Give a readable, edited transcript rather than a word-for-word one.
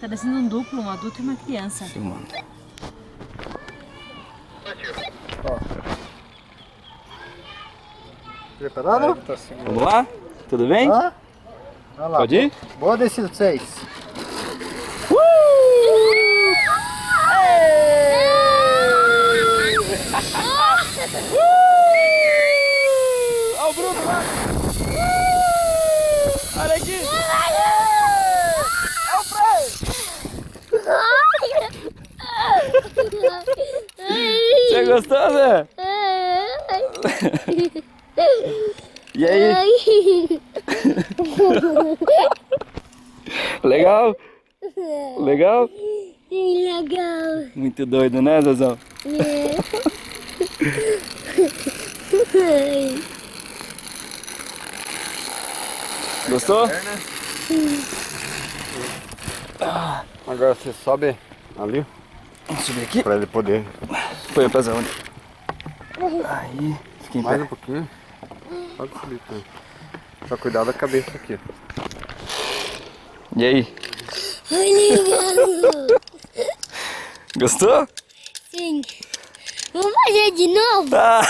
Tá descendo um duplo, um adulto e uma criança. Filmando. Ó. Preparado? Vamos lá? Tudo bem? Hã? Vai lá. Pode ir? Boa descida pra vocês. Olha o Bruno lá! Olha aqui! É o Frei! Você gostou, Zé? E aí? Legal? Legal? Sim, legal. Muito doido, né, Zezão? Gostou? Agora você sobe ali Vamos subir aqui. pra ele poder. Põe o pezão ali. Aí, fica em Mais pé. um pouquinho. Pode subir também. Só cuidar da cabeça aqui. E aí? Ai, legal. Gostou? Sim. Vamos fazer de novo? Ah,